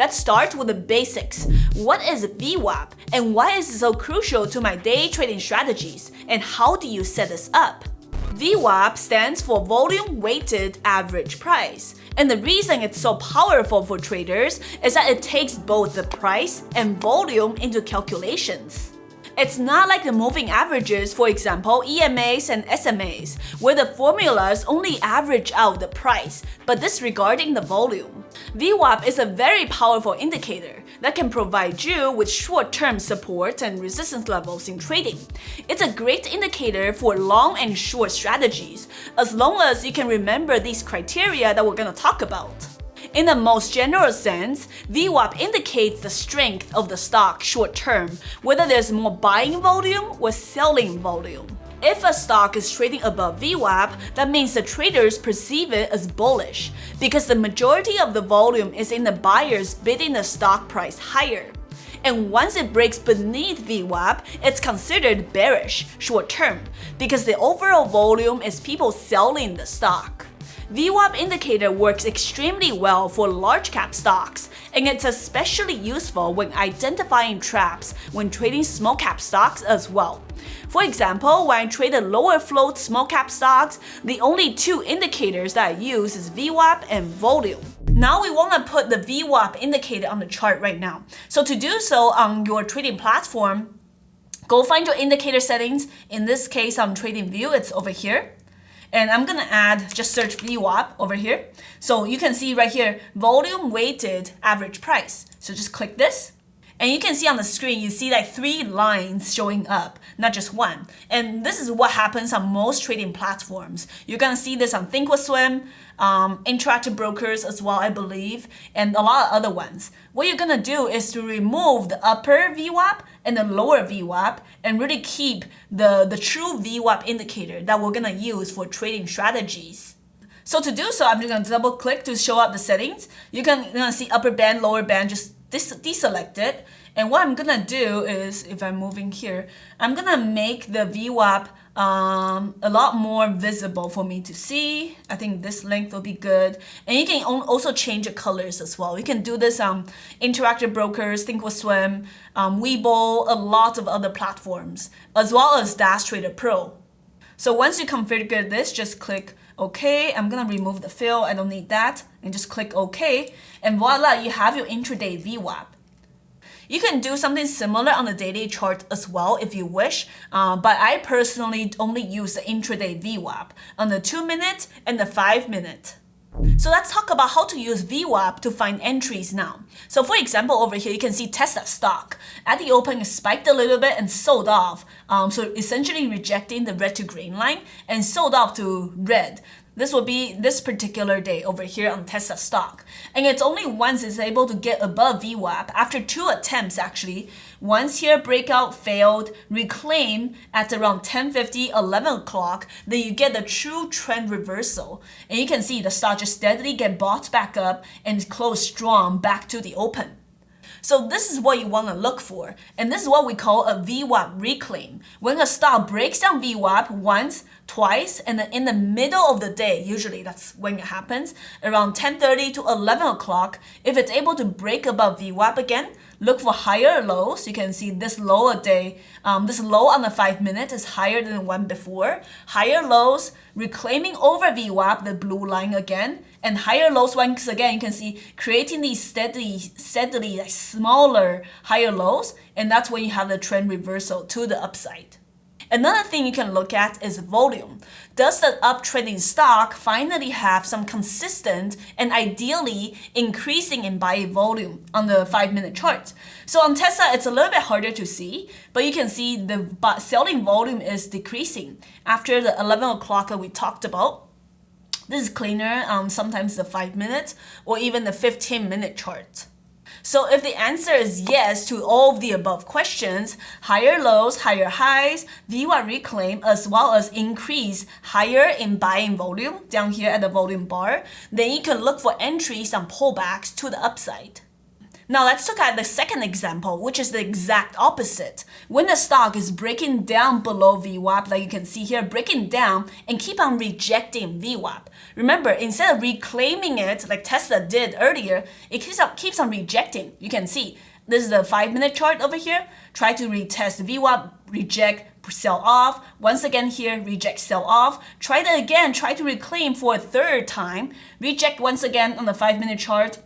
Let's start with the basics. What is VWAP and why is it so crucial to my day trading strategies, and how do you set this up? VWAP stands for Volume Weighted Average Price, and the reason it's so powerful for traders is that it takes both the price and volume into calculations. It's not like the moving averages, for example, EMAs and SMAs, where the formulas only average out the price, but disregarding the volume. VWAP is a very powerful indicator that can provide you with short-term support and resistance levels in trading. It's a great indicator for long and short strategies, as long as you can remember these criteria that we're going to talk about. In the most general sense, VWAP indicates the strength of the stock short-term, whether there's more buying volume or selling volume. If a stock is trading above VWAP, that means the traders perceive it as bullish, because the majority of the volume is in the buyers bidding the stock price higher. And once it breaks beneath VWAP, it's considered bearish short-term, because the overall volume is people selling the stock. VWAP indicator works extremely well for large cap stocks, and it's especially useful when identifying traps when trading small cap stocks as well. For example, when I trade the lower float small cap stocks, the only two indicators that I use is VWAP and volume. Now we want to put the VWAP indicator on the chart right now. So to do so on your trading platform, go find your indicator settings. In this case on TradingView, it's over here. And I'm gonna just search VWAP over here. So you can see right here, volume weighted average price. So just click this. And you can see on the screen, you see like 3 lines showing up, not just one. And this is what happens on most trading platforms. You're gonna see this on Thinkorswim, Interactive Brokers as well, I believe, and a lot of other ones. What you're gonna do is to remove the upper VWAP and the lower VWAP and really keep the true VWAP indicator that we're gonna use for trading strategies. So to do so, I'm just gonna double click to show up the settings. You're gonna see upper band, lower band, just deselect it. And what I'm gonna do is, if I'm moving here, I'm gonna make the VWAP a lot more visible for me to see. I think this length will be good. And you can also change the colors as well. You can do this on Interactive Brokers, Thinkorswim, Webull, a lot of other platforms, as well as Dash Trader Pro. So once you configure this, just click OK. I'm gonna remove the fill, I don't need that, and just click OK, and voila, you have your intraday VWAP. You can do something similar on the daily chart as well if you wish, but I personally only use the intraday VWAP on the 2-minute and the 5-minute. So let's talk about how to use VWAP to find entries now. So for example, over here, you can see Tesla stock. At the open, it spiked a little bit and sold off. So essentially rejecting the red to green line and sold off to red. This will be this particular day over here on Tesla stock. And it's only once it's able to get above VWAP, after 2 attempts actually. Once here breakout failed, reclaim at around 10:50, 11 o'clock, then you get the true trend reversal. And you can see the stock just steadily get bought back up and close strong back to the open. So this is what you want to look for, and this is what we call a VWAP reclaim. When a stock breaks down VWAP once, twice, and then in the middle of the day, usually that's when it happens, around 10:30 to 11 o'clock, if it's able to break above VWAP again, look for higher lows. You can see this low a day, this low on the 5-minute is higher than the one before. Higher lows, reclaiming over VWAP, the blue line again, and higher lows once again, you can see creating these steadily like smaller higher lows, and that's when you have the trend reversal to the upside. Another thing you can look at is volume. Does the uptrending stock finally have some consistent and ideally increasing in buying volume on the 5-minute chart? So on Tesla, it's a little bit harder to see, but you can see the selling volume is decreasing after the 11 o'clock that we talked about. This is cleaner on sometimes the 5-minute or even the 15-minute chart. So if the answer is yes to all of the above questions, higher lows, higher highs, VWAP reclaim, as well as increase higher in buying volume down here at the volume bar, then you can look for entries on pullbacks to the upside. Now let's look at the second example, which is the exact opposite. When the stock is breaking down below VWAP, like you can see here, breaking down and keep on rejecting VWAP. Remember, instead of reclaiming it like Tesla did earlier, it keeps on rejecting. You can see this is the 5-minute chart over here. Try to retest VWAP, reject, sell off. Once again here, reject, sell off. Try that again, try to reclaim for a third time. Reject once again on the 5-minute chart,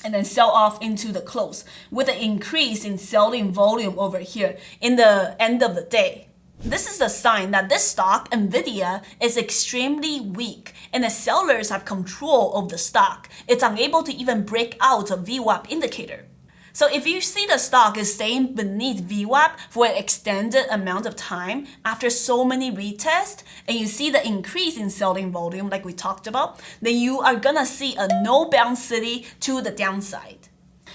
and then sell off into the close with an increase in selling volume over here in the end of the day. This is a sign that this stock, Nvidia, is extremely weak and the sellers have control of the stock. It's unable to even break out a VWAP indicator. So if you see the stock is staying beneath VWAP for an extended amount of time after so many retests, and you see the increase in selling volume like we talked about, then you are gonna see a no bounce city to the downside.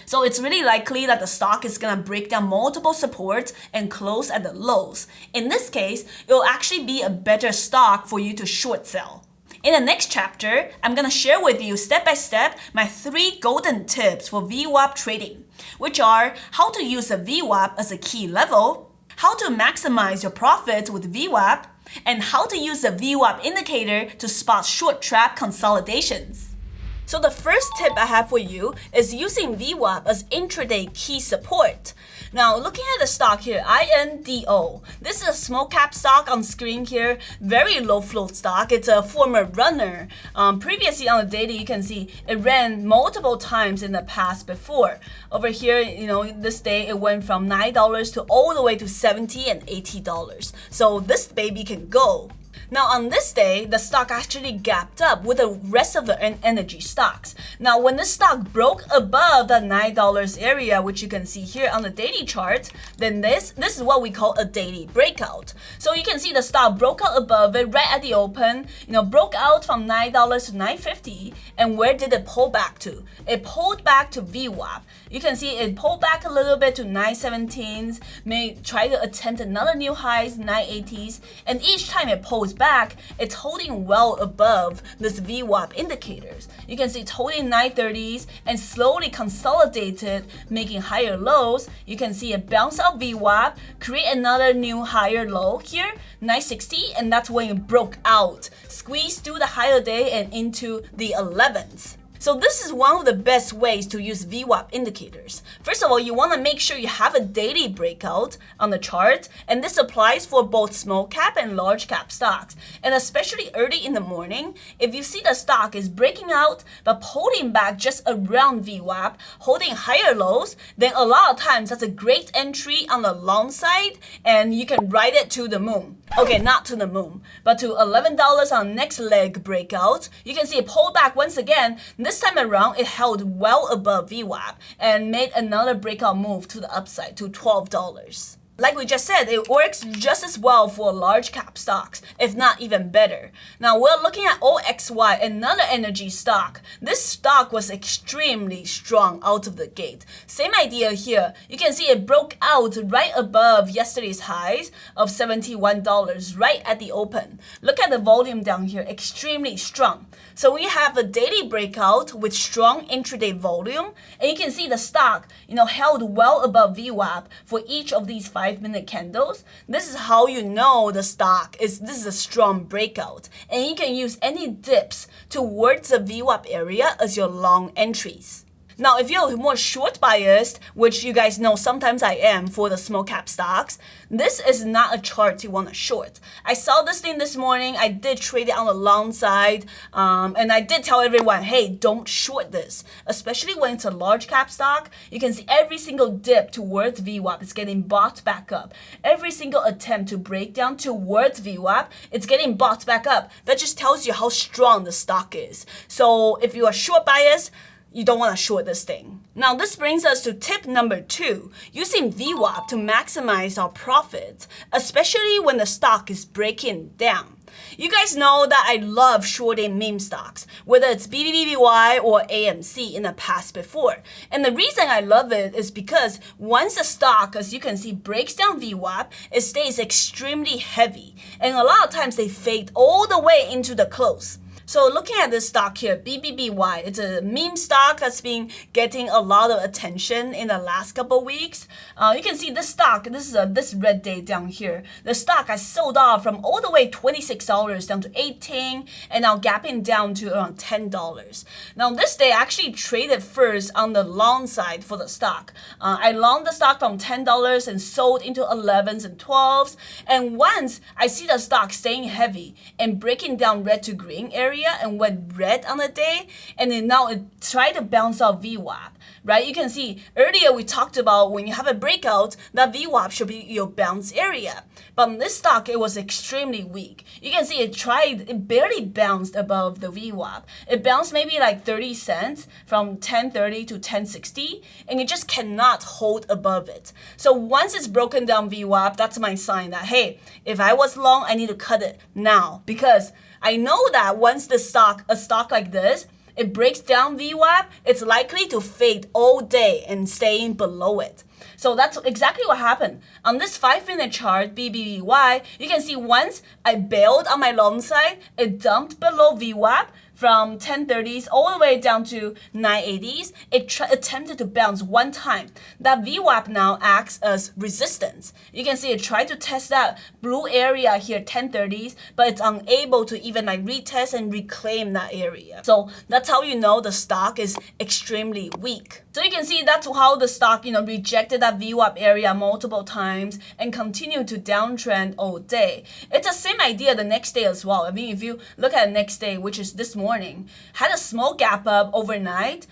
So it's really likely that the stock is gonna break down multiple supports and close at the lows. In this case, it will actually be a better stock for you to short sell. In the next chapter, I'm going to share with you step by step my 3 golden tips for VWAP trading, which are how to use a VWAP as a key level, how to maximize your profits with VWAP, and how to use the VWAP indicator to spot short trap consolidations. So the first tip I have for you is using VWAP as intraday key support. Now, looking at the stock here, INDO. This is a small cap stock on screen here, very low float stock. It's a former runner. Previously on the daily, you can see it ran multiple times in the past before. Over here, this day it went from $9 to all the way to $70 and $80. So this baby can go. Now on this day, the stock actually gapped up with the rest of the energy stocks. Now when the stock broke above the $9 area, which you can see here on the daily chart, then this is what we call a daily breakout. So you can see the stock broke out above it right at the open, broke out from $9 to $9.50, and where did it pull back to? It pulled back to VWAP. You can see it pulled back a little bit to 917s, may try to attempt another new highs, 980s, and each time it pulls back, it's holding well above this VWAP indicators. You can see it's holding 930s and slowly consolidated, making higher lows. You can see it bounce out VWAP, create another new higher low here, 960, and that's when it broke out, squeezed through the higher day and into the 11s. So this is one of the best ways to use VWAP indicators. First of all, you want to make sure you have a daily breakout on the chart, and this applies for both small cap and large cap stocks. And especially early in the morning, if you see the stock is breaking out but holding back just around VWAP, holding higher lows, then a lot of times that's a great entry on the long side, and you can ride it to the moon. Okay, not to the moon, but to $11 on next leg breakout. You can see it pulled back once again. This time around, it held well above VWAP and made another breakout move to the upside to $12. Like we just said, it works just as well for large cap stocks, if not even better. Now we're looking at OXY, another energy stock. This stock was extremely strong out of the gate. Same idea here. You can see it broke out right above yesterday's highs of $71 right at the open. Look at the volume down here, extremely strong. So we have a daily breakout with strong intraday volume, and you can see the stock, held well above VWAP for each of these 5-minute candles. This is how you know the stock this is a strong breakout, and you can use any dips towards the VWAP area as your long entries. Now, if you're more short biased, which you guys know sometimes I am for the small cap stocks, this is not a chart you want to short. I saw this thing this morning. I did trade it on the long side, and I did tell everyone, hey, don't short this, especially when it's a large cap stock. You can see every single dip towards VWAP is getting bought back up. Every single attempt to break down towards VWAP, it's getting bought back up. That just tells you how strong the stock is. So if you are short biased, you don't want to short this thing. Now this brings us to tip number 2, using VWAP to maximize our profits, especially when the stock is breaking down. You guys know that I love shorting meme stocks, whether it's BBBY or AMC in the past before. And the reason I love it is because once the stock, as you can see, breaks down VWAP, it stays extremely heavy. And a lot of times they fade all the way into the close. So looking at this stock here, BBBY, it's a meme stock that's been getting a lot of attention in the last couple weeks. You can see this stock, this is this red day down here. The stock has sold off from all the way $26 down to $18 and now gapping down to around $10. Now this day I actually traded first on the long side for the stock. I longed the stock from $10 and sold into 11s and 12s. And once I see the stock staying heavy and breaking down red to green area and went red on the day, and then now it tried to bounce out VWAP, right? You can see earlier we talked about when you have a breakout, that VWAP should be your bounce area. But in this stock, it was extremely weak. You can see it barely bounced above the VWAP. It bounced maybe like 30 cents from 10.30 to 10.60, and it just cannot hold above it. So once it's broken down VWAP, that's my sign that, hey, if I was long, I need to cut it now, because I know that once a stock like this, it breaks down VWAP, it's likely to fade all day and staying below it. So that's exactly what happened. On this 5-minute chart, BBBY, you can see once I bailed on my long side, it dumped below VWAP from 1030s all the way down to 980s. It attempted to bounce one time. That VWAP now acts as resistance. You can see it tried to test that blue area here, 1030s, but it's unable to even retest and reclaim that area. So that's how you know the stock is extremely weak. So you can see that's how the stock, rejected that VWAP area multiple times and continued to downtrend all day. It's the same idea the next day as well. I mean, if you look at the next day, which is this morning, had a small gap up overnight,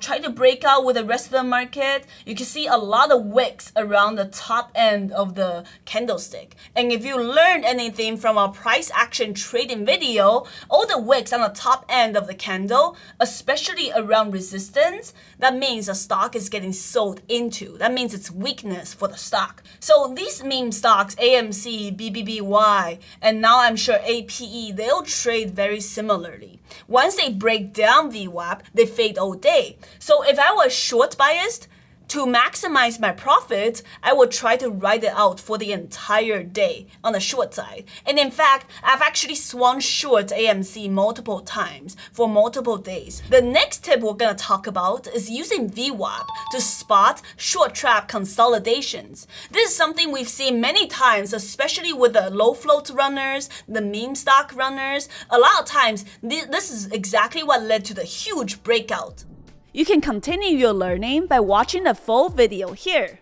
tried to break out with the rest of the market. You can see a lot of wicks around the top end of the candlestick. And if you learned anything from our price action trading video, all the wicks on the top end of the candle, especially around resistance, that means the stock is getting sold into. That means it's weakness for the stock. So these meme stocks, AMC, BBBY, and now I'm sure APE, they'll trade very similarly. Once they break down VWAP, they fade all day. So if I was short biased, to maximize my profit, I will try to ride it out for the entire day on the short side. And in fact, I've actually swung short AMC multiple times for multiple days. The next tip we're going to talk about is using VWAP to spot short trap consolidations. This is something we've seen many times, especially with the low float runners, the meme stock runners. A lot of times, this is exactly what led to the huge breakout. You can continue your learning by watching the full video here.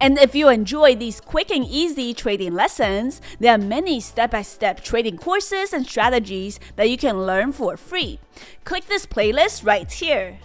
And if you enjoy these quick and easy trading lessons, there are many step-by-step trading courses and strategies that you can learn for free. Click this playlist right here.